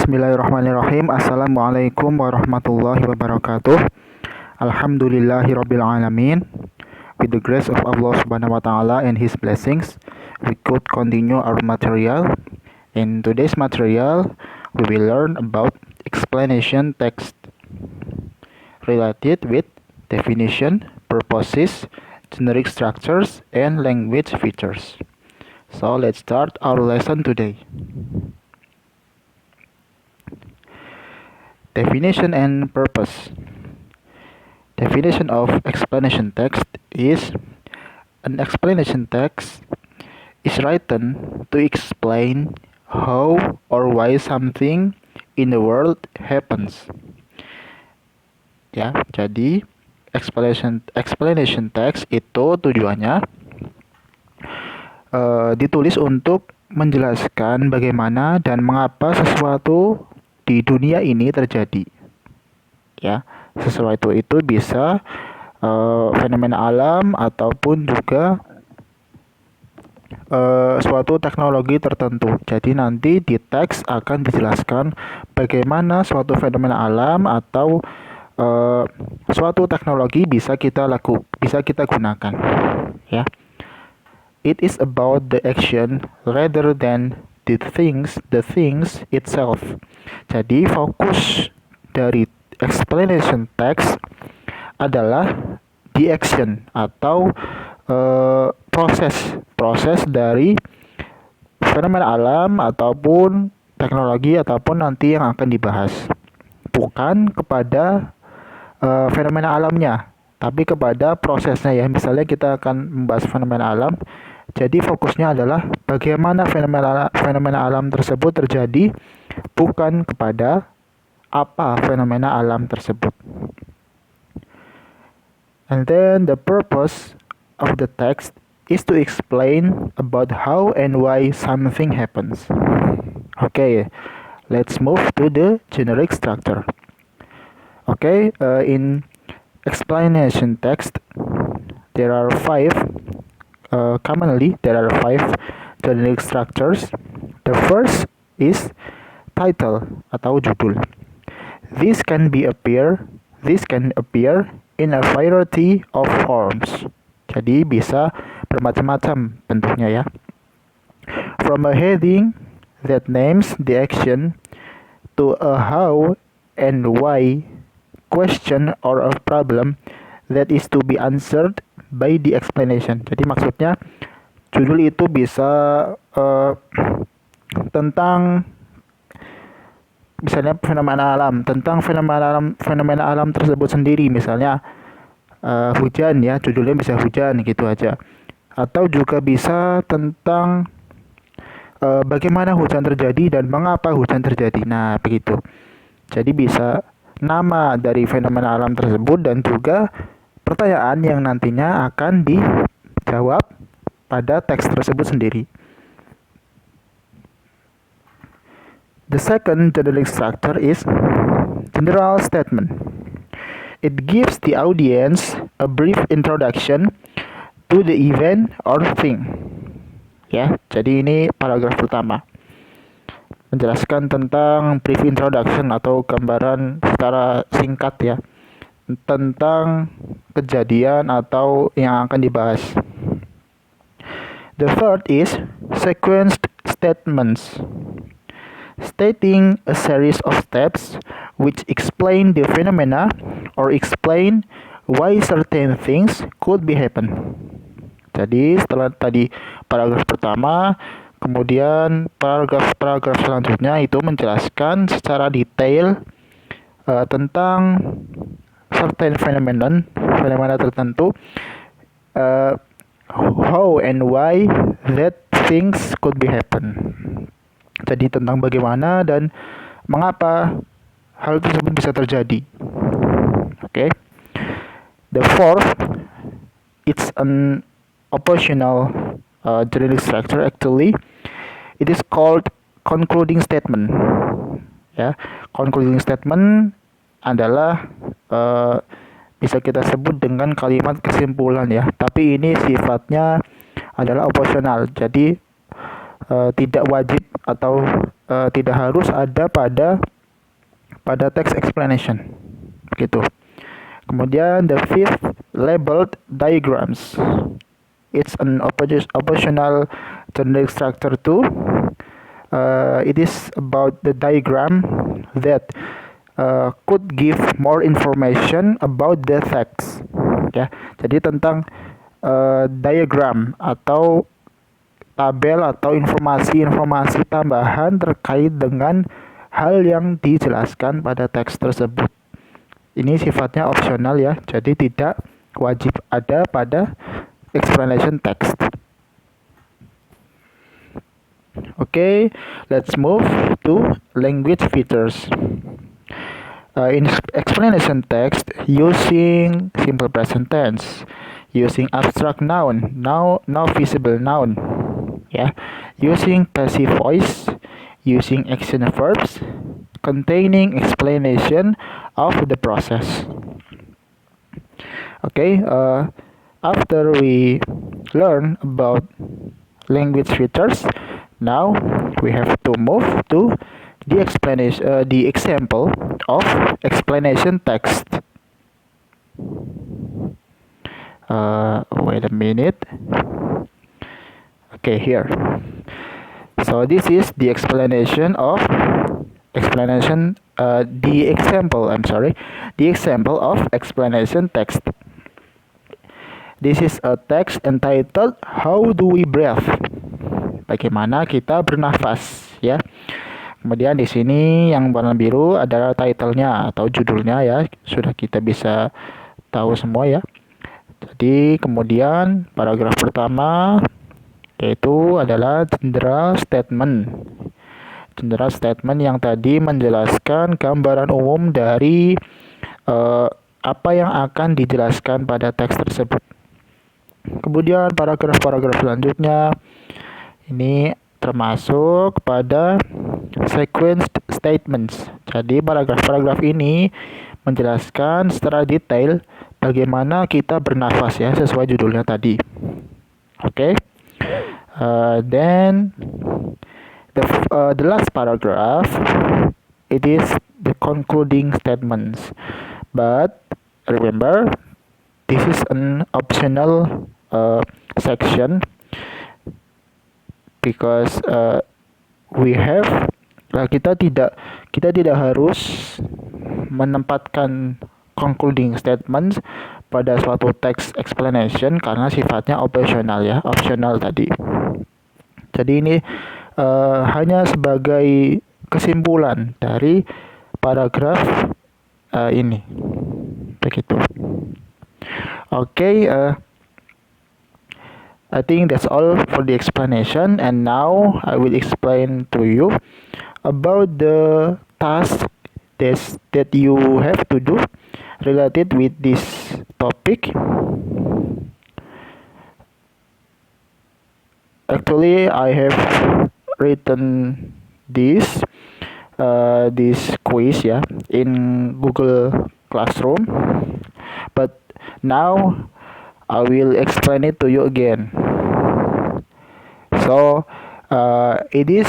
Bismillahirrahmanirrahim. Assalamualaikum warahmatullahi wabarakatuh. Alhamdulillahirabbil alamin. With the grace of Allah Subhanahu wa taala and his blessings, we could continue our material. In today's material, we will learn about explanation text related with definition, purposes, generic structures, and language features. So let's start our lesson today. Definition and purpose. Definition of explanation text is an explanation text is written to explain how or why something in the world happens. Ya, jadi explanation text itu tujuannya ditulis untuk menjelaskan bagaimana dan mengapa sesuatu di dunia ini terjadi. Ya, sesuatu itu bisa fenomena alam ataupun juga suatu teknologi tertentu. Jadi nanti di teks akan dijelaskan bagaimana suatu fenomena alam atau suatu teknologi bisa kita gunakan. Ya. It is about the action rather than the things itself. Jadi fokus dari explanation text adalah the action atau proses dari fenomena alam ataupun teknologi ataupun nanti yang akan dibahas, bukan kepada fenomena alamnya, tapi kepada prosesnya ya. Misalnya kita akan membahas fenomena alam, jadi fokusnya adalah bagaimana fenomena alam tersebut terjadi, bukan kepada apa fenomena alam tersebut. And then the purpose of the text is to explain about how and why something happens. Okay, let's move to the generic structure. Okay, in explanation text there are five generic structures. The first is title atau judul. This can appear in a variety of forms. Jadi bisa bermacam-macam bentuknya ya. From a heading that names the action to a how and why question or a problem that is to be answered by the explanation. Jadi maksudnya judul itu bisa tentang misalnya fenomena alam tersebut sendiri, misalnya hujan ya, judulnya bisa hujan gitu aja. Atau juga bisa tentang bagaimana hujan terjadi dan mengapa hujan terjadi. Nah, begitu. Jadi bisa nama dari fenomena alam tersebut dan juga pertanyaan yang nantinya akan dijawab pada teks tersebut sendiri. The second generic structure is general statement. It gives the audience a brief introduction to the event or thing. Ya, jadi ini paragraf pertama. Menjelaskan tentang brief introduction atau gambaran secara singkat ya, tentang kejadian atau yang akan dibahas. The third is sequenced statements, stating a series of steps which explain the phenomena or explain why certain things could be happen. Jadi setelah tadi paragraf pertama, kemudian paragraf selanjutnya itu menjelaskan secara detail tentang certain fenomena tertentu, how and why that things could be happen. Jadi tentang bagaimana dan mengapa hal tersebut bisa terjadi. Okay. The fourth, it's an optional generic structure. Actually, it is called concluding statement. Ya, concluding statement adalah bisa kita sebut dengan kalimat kesimpulan ya. Tapi ini sifatnya adalah opsional. Jadi tidak wajib atau tidak harus ada pada text explanation. Begitu. Kemudian the fifth labeled diagrams. It's an optional generic structure too. It is about the diagram that could give more information about the text. Ya, jadi tentang diagram atau tabel atau informasi-informasi tambahan terkait dengan hal yang dijelaskan pada teks tersebut. Ini sifatnya opsional ya, jadi tidak wajib ada pada explanation text. Okay, let's move to language features. In explanation text, using simple present tense, using abstract noun, now visible noun, yeah, using passive voice, using action verbs, containing explanation of the process. Okay, after we learn about language features, now we have to move to the example of explanation text. Wait a minute. Okay, here. So this is the explanation of the example of explanation text. This is a text entitled How Do We Breathe? Bagaimana kita bernafas, ya. Kemudian di sini yang warna biru adalah title-nya atau judulnya ya. Sudah kita bisa tahu semua ya. Jadi kemudian paragraf pertama yaitu adalah general statement. General statement yang tadi menjelaskan gambaran umum dari apa yang akan dijelaskan pada teks tersebut. Kemudian paragraf-paragraf selanjutnya ini termasuk pada sequence statements. Jadi paragraf-paragraf ini menjelaskan secara detail bagaimana kita bernafas ya, sesuai judulnya tadi. Oke. Then the last paragraph, it is the concluding statements. But remember, this is an optional section because kita tidak harus menempatkan concluding statements pada suatu text explanation karena sifatnya optional ya, optional tadi. Jadi ini hanya sebagai kesimpulan dari paragraf ini. Begitu. Okay, I think that's all for the explanation, and now I will explain to you about the task that you have to do related with this topic. Actually, I have written this quiz ya in Google Classroom, but now I will explain it to you again. So it is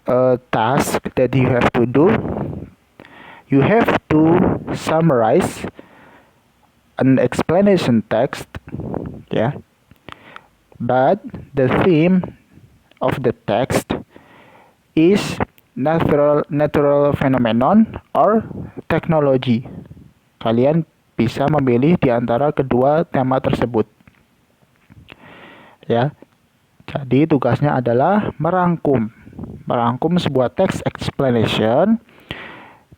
a task that you have to do. You have to summarize an explanation text, yeah. But the theme of the text is natural phenomenon or technology. Kalian bisa memilih di antara kedua tema tersebut. Ya. Jadi tugasnya adalah merangkum sebuah text explanation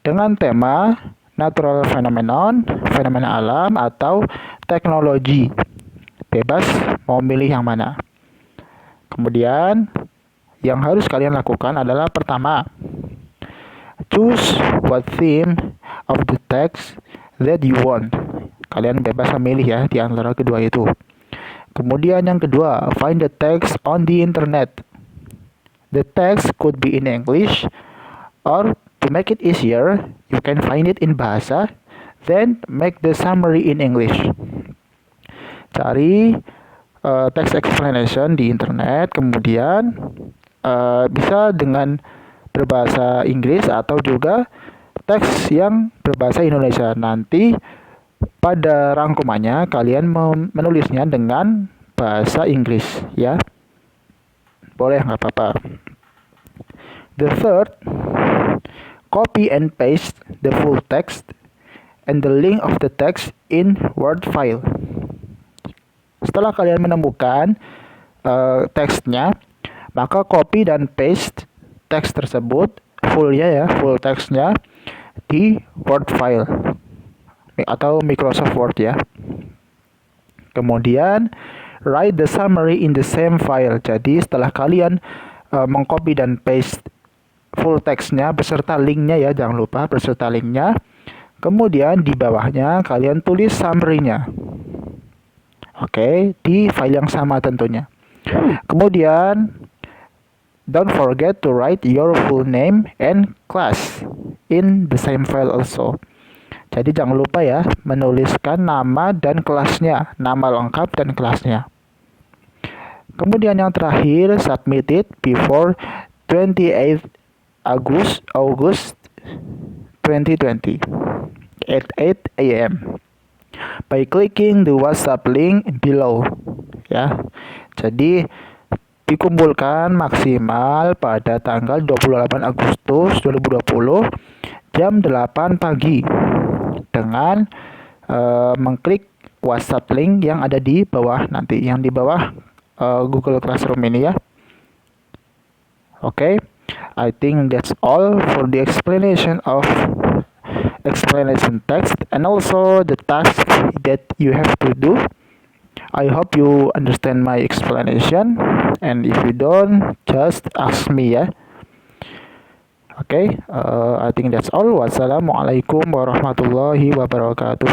dengan tema natural phenomenon, fenomena alam atau teknologi. Bebas mau milih yang mana. Kemudian yang harus kalian lakukan adalah pertama, choose what theme of the text that you want. Kalian bebas memilih ya di antara kedua itu. Kemudian yang kedua, find the text on the internet. The text could be in English, or to make it easier, you can find it in bahasa, then make the summary in English. Cari text explanation di internet, kemudian bisa dengan berbahasa Inggris atau juga teks yang berbahasa Indonesia. Nanti pada rangkumannya kalian menulisnya dengan bahasa Inggris ya. Boleh, nggak apa-apa. The third, copy and paste the full text and the link of the text in Word file. Setelah kalian menemukan teksnya, maka copy dan paste teks tersebut full teksnya di Word file atau Microsoft Word ya. Kemudian write the summary in the same file. Jadi setelah kalian mengcopy dan paste full teksnya beserta linknya ya, jangan lupa beserta linknya. Kemudian di bawahnya kalian tulis summary-nya. Oke, di file yang sama tentunya. Kemudian don't forget to write your full name and class in the same file also. Jadi jangan lupa ya menuliskan nama dan kelasnya, nama lengkap dan kelasnya. Kemudian yang terakhir, submit it before 28 August 2020 at 8 AM by clicking the WhatsApp link below ya. Jadi dikumpulkan maksimal pada tanggal 28 Agustus 2020 jam 8 pagi dengan mengklik WhatsApp link yang ada di bawah nanti, yang di bawah Google Classroom ini ya. Okay, I think that's all for the explanation text and also the task that you have to do. I hope you understand my explanation, and if you don't, just ask me ya. Okay, I think that's all. Wassalamualaikum warahmatullahi wabarakatuh.